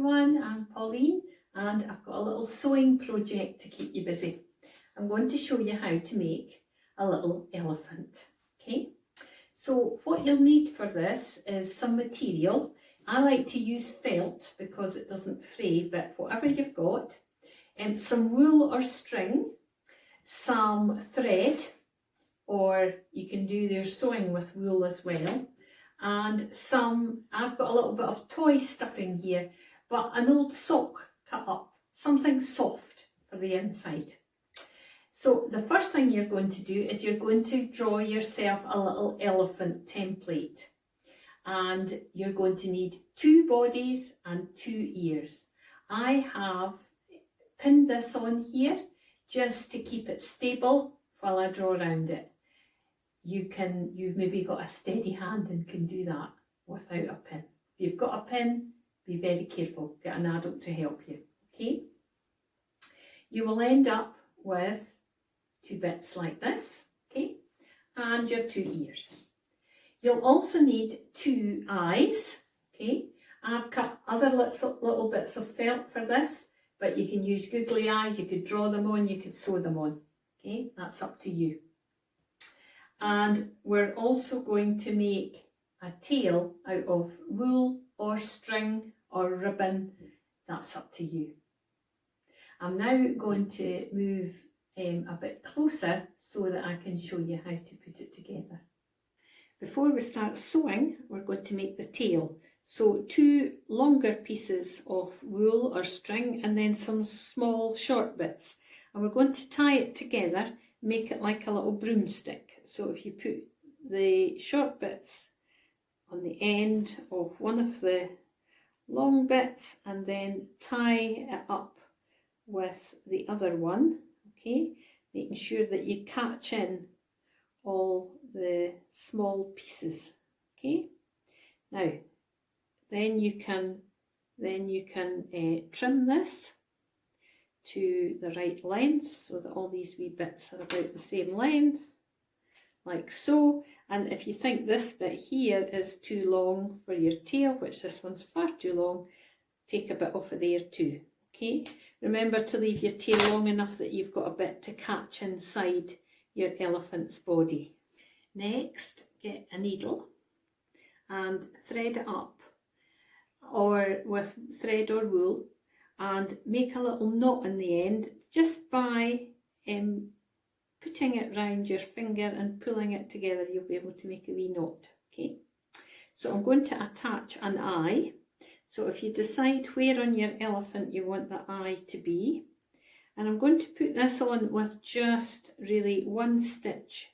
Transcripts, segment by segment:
everyone, I'm Pauline and I've got a little sewing project to keep you busy. I'm going to show you how to make a little elephant. Okay, so what you'll need for this is some material. I like to use felt because it doesn't fray, but whatever you've got, some wool or string, some thread, or you can do your sewing with wool as well, and I've got a little bit of toy stuffing here, but an old sock cut up, something soft for the inside. So the first thing you're going to do is you're going to draw yourself a little elephant template, and you're going to need 2 bodies and 2 ears. I have pinned this on here just to keep it stable while I draw around it. You've maybe got a steady hand and can do that without a pin. If you've got a pin, be very careful, get an adult to help you, okay? You will end up with 2 bits like this, okay? And your 2 ears. You'll also need 2 eyes, okay? I've cut other little bits of felt for this, but you can use googly eyes, you could draw them on, you could sew them on, okay? That's up to you. And we're also going to make a tail out of wool or string or ribbon. That's up to you. I'm now going to move a bit closer so that I can show you how to put it together. Before we start sewing, we're going to make the tail. So 2 longer pieces of wool or string and then some small short bits. And we're going to tie it together, make it like a little broomstick. So if you put the short bits on the end of one of the long bits and then tie it up with the other one, okay, making sure that you catch in all the small pieces, okay. Now then you can trim this to the right length so that all these wee bits are about the same length, like so. And if you think this bit here is too long for your tail, which this one's far too long, take a bit off of there too, okay. Remember to leave your tail long enough that you've got a bit to catch inside your elephant's body. Next, get a needle and thread it up, or with thread or wool, and make a little knot in the end just by putting it round your finger and pulling it together. You'll be able to make a wee knot, okay. So I'm going to attach an eye. So if you decide where on your elephant you want the eye to be, and I'm going to put this on with just really 1 stitch.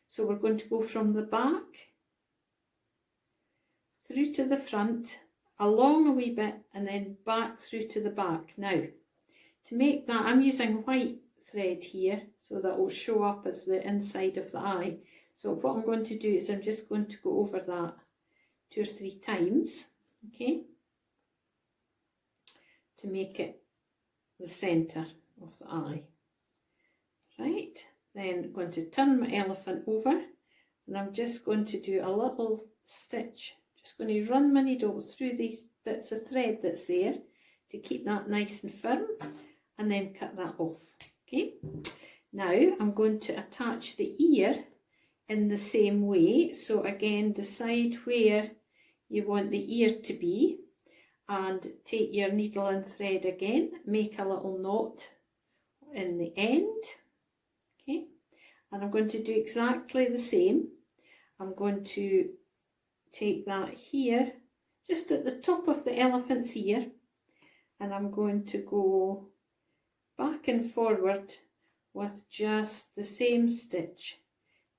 So we're going to go from the back through to the front, along a wee bit, and then back through to the back. Now, to make that, I'm using white thread here, so that will show up as the inside of the eye. So what I'm going to do is I'm just going to go over that 2 or 3 times, okay, to make it the centre of the eye. Right, then I'm going to turn my elephant over, and I'm just going to do a little stitch. Just going to run my needle through these bits of thread that's there to keep that nice and firm, and then cut that off, okay. Now I'm going to attach the ear in the same way. So again, decide where you want the ear to be, and take your needle and thread again, make a little knot in the end, okay. And I'm going to do exactly the same. I'm going to take that here just at the top of the elephant's ear, and I'm going to go back and forward with just the same stitch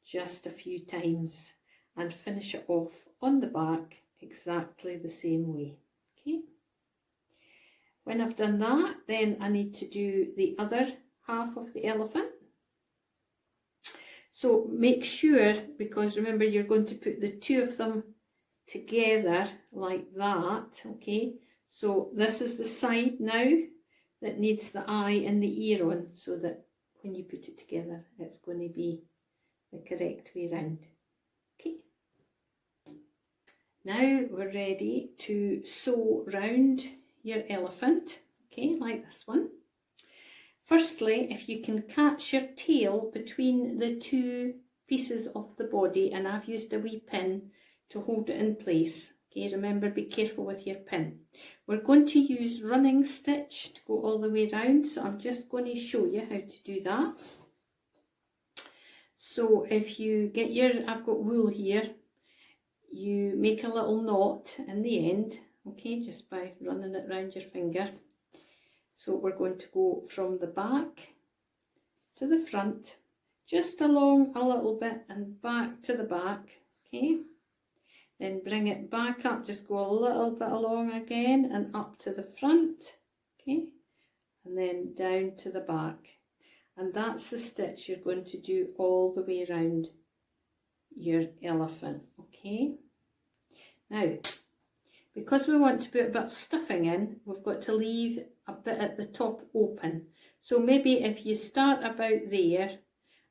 just a few times, and finish it off on the back exactly the same way, okay. When I've done that, then I need to do the other half of the elephant. So make sure, because remember you're going to put the 2 of them together like that, okay. So this is the side now that needs the eye and the ear on, so that when you put it together it's going to be the correct way round, okay. Now we're ready to sew round your elephant, okay, like this one. Firstly, if you can catch your tail between the two pieces of the body, and I've used a wee pin to hold it in place. Okay, remember, be careful with your pin. We're going to use running stitch to go all the way around, so I'm just going to show you how to do that. So if you get I've got wool here, you make a little knot in the end, okay, just by running it around your finger. So we're going to go from the back to the front, just along a little bit and back to the back, okay. Then bring it back up, just go a little bit along again and up to the front, okay, and then down to the back. And that's the stitch you're going to do all the way around your elephant, okay. Now, because we want to put a bit of stuffing in, we've got to leave a bit at the top open. So maybe if you start about there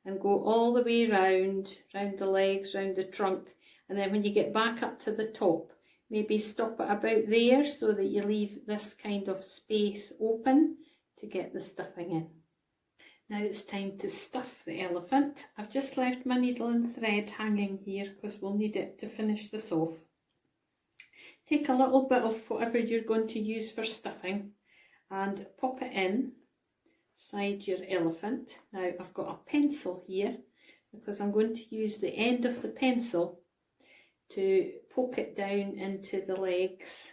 and go all the way round the legs, round the trunk, and then when you get back up to the top, maybe stop it about there so that you leave this kind of space open to get the stuffing in. Now it's time to stuff the elephant. I've just left my needle and thread hanging here because we'll need it to finish this off. Take a little bit of whatever you're going to use for stuffing and pop it inside your elephant. Now I've got a pencil here because I'm going to use the end of the pencil to poke it down into the legs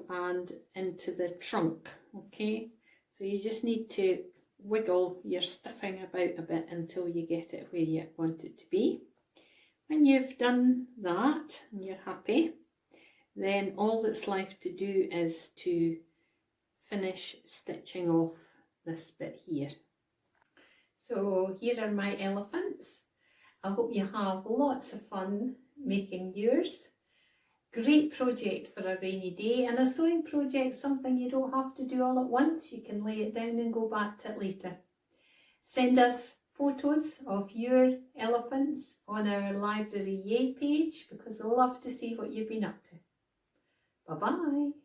and into the trunk, okay. So you just need to wiggle your stuffing about a bit until you get it where you want it to be. When you've done that and you're happy, then all that's left to do is to finish stitching off this bit here. So here are my elephants. I hope you have lots of fun making yours. Great project for a rainy day, and a sewing project, something you don't have to do all at once. You can lay it down and go back to it later. Send us photos of your elephants on our Library Yay page because we love to see what you've been up to. Bye-bye.